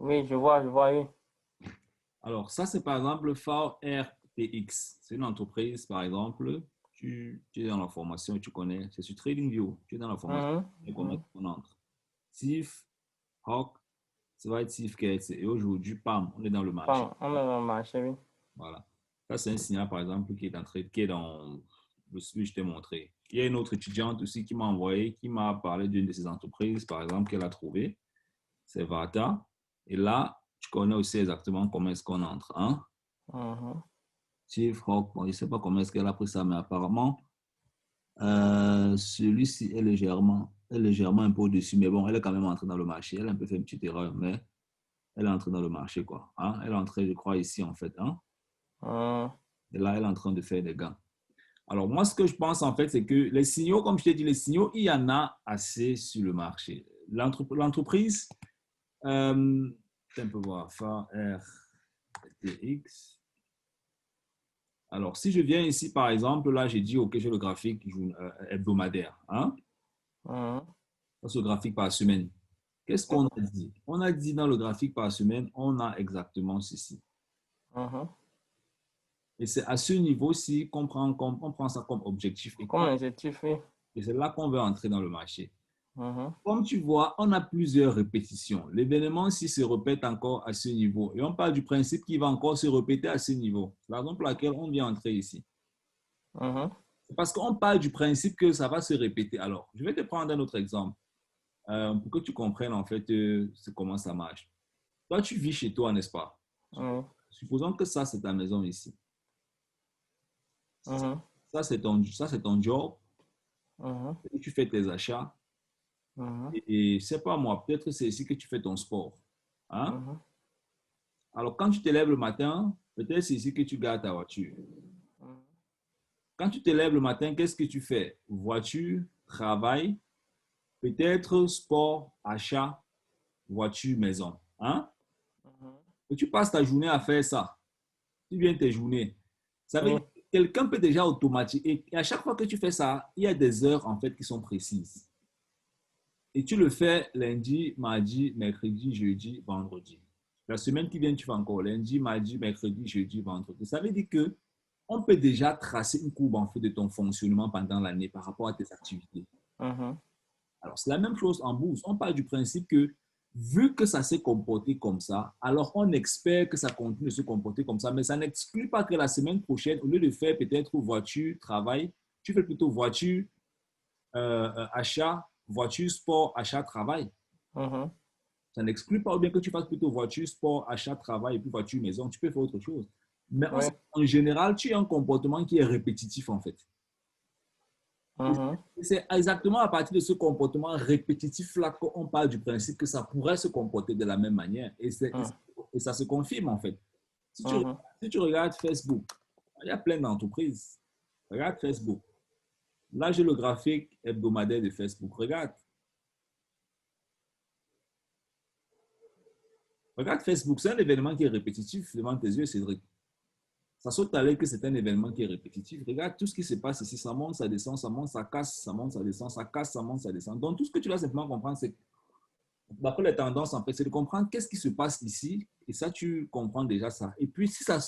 Oui, je vois, oui. Alors, ça, c'est par exemple FAO RTX. C'est une entreprise, par exemple, tu es dans la formation, tu connais, c'est sur TradingView. Tu es dans la formation, Mhm, et comment mhm. on entre. SIF, Hawk, ça va être SIF KS. Et aujourd'hui, pam, on est dans le marché. Bon, on est dans le marché, oui. Voilà. Ça, c'est un signal, par exemple, qui est dans le celui que je t'ai montré. Il y a une autre étudiante aussi qui m'a envoyé, qui m'a parlé d'une de ces entreprises, par exemple, qu'elle a trouvée. C'est Vata. Et là, tu connais aussi exactement comment est-ce qu'on entre. Hein? Mhm. Chief Hawk, bon, je ne sais pas comment est-ce qu'elle a pris ça, mais apparemment, celui-ci est légèrement un peu au-dessus. Mais bon, elle est quand même entrée dans le marché. Elle a un peu fait une petite erreur, mais elle est entrée dans le marché, quoi. Hein? Elle est entrée, je crois, ici, en fait. Hein? Mhm. Et là, elle est en train de faire des gains. Alors, moi, ce que je pense, en fait, c'est que les signaux, comme je t'ai dit, les signaux, il y en a assez sur le marché. L'entreprise, un peu voir, FARTX. Alors, si je viens ici, par exemple, là, j'ai dit, OK, j'ai le graphique hebdomadaire. Hein? Mhm. Ce graphique par semaine. Qu'est-ce qu'on a dit? On a dit dans le graphique par semaine, on a exactement ceci. Mhm. Et c'est à ce niveau-ci qu'on prend ça comme objectif Comme objectif, oui. et c'est là qu'on veut entrer dans le marché. Mhm. Comme tu vois, on a plusieurs répétitions. L'événement ici se répète encore à ce niveau. Et on parle du principe qu'il va encore se répéter à ce niveau. C'est la raison pour laquelle on vient entrer ici. Mhm. C'est parce qu'on parle du principe que ça va se répéter. Alors, je vais te prendre un autre exemple pour que tu comprennes en fait comment ça marche. Toi, tu vis chez toi, n'est-ce pas? Oui. Supposons que ça, c'est ta maison ici. Mhm. Ça, c'est ton job. Mhm. Et tu fais tes achats. Mhm. Et c'est pas moi, peut-être c'est ici que tu fais ton sport. Hein? Mhm. Alors, quand tu te lèves le matin, peut-être c'est ici que tu gardes ta voiture. Mhm. Quand tu te lèves le matin, qu'est-ce que tu fais? Voiture, travail, peut-être sport, achat, voiture, maison. Hein? Mhm. Et tu passes ta journée à faire ça. Tu viens tes journées. Ça veut dire Oui. que quelqu'un peut déjà automatiser. Et à chaque fois que tu fais ça, il y a des heures en fait qui sont précises. Et tu le fais lundi, mardi, mercredi, jeudi, vendredi. La semaine qui vient, tu fais encore lundi, mardi, mercredi, jeudi, vendredi. Ça veut dire que on peut déjà tracer une courbe en fait de ton fonctionnement pendant l'année par rapport à tes activités. Mhm. Alors, c'est la même chose en bourse. On parle du principe que vu que ça s'est comporté comme ça, alors on espère que ça continue de se comporter comme ça, mais ça n'exclut pas que la semaine prochaine, au lieu de faire peut-être voiture, travail, tu fais plutôt voiture, achat, voiture, sport, achat, travail. Mhm. Ça n'exclut pas ou bien que tu fasses plutôt voiture, sport, achat, travail et puis voiture, maison. Tu peux faire autre chose. Mais Oui. en général, tu as un comportement qui est répétitif en fait. Mhm. Et c'est exactement à partir de ce comportement répétitif-là qu'on parle du principe que ça pourrait se comporter de la même manière. Mhm. Et ça se confirme en fait. Si tu, Mhm. si tu regardes Facebook, il y a plein d'entreprises. Regarde Facebook. Là, j'ai le graphique hebdomadaire de Facebook. Regarde. Regarde Facebook. C'est un événement qui est répétitif devant tes yeux, Cédric. Ça saute à l'œil que c'est un événement qui est répétitif. Regarde tout ce qui se passe ici. Ça monte, ça descend, ça monte, ça casse, ça monte, ça descend, ça casse, ça monte, ça descend. Donc, tout ce que tu dois simplement comprendre, c'est d'après les tendances, en fait, c'est de comprendre qu'est-ce qui se passe ici. Et ça, tu comprends déjà ça. Et puis, si ça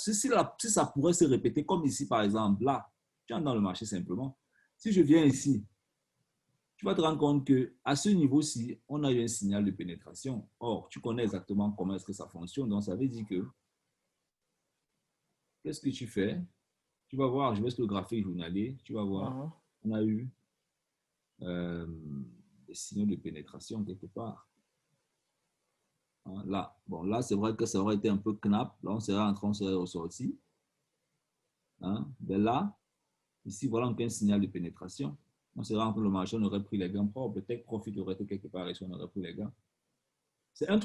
pourrait se répéter, comme ici, par exemple, là, tu entres dans le marché simplement. Si je viens ici, tu vas te rendre compte qu'à ce niveau-ci, on a eu un signal de pénétration. Or, tu connais exactement comment est-ce que ça fonctionne. Donc, ça veut dire que, qu'est-ce que tu fais? Tu vas voir, je vais sur le graphique journalier, tu vas voir, Mhm. on a eu euh, des signaux de pénétration quelque part. Hein, là, bon, là, c'est vrai que ça aurait été un peu knap. Là, on serait entré, on serait ressorti. Hein. Mais là, ici, voilà donc un signal de pénétration. On serait rentré le marché, on aurait pris les gains propres. Peut-être profit aurait été quelque part et on aurait pris les gains. C'est un truc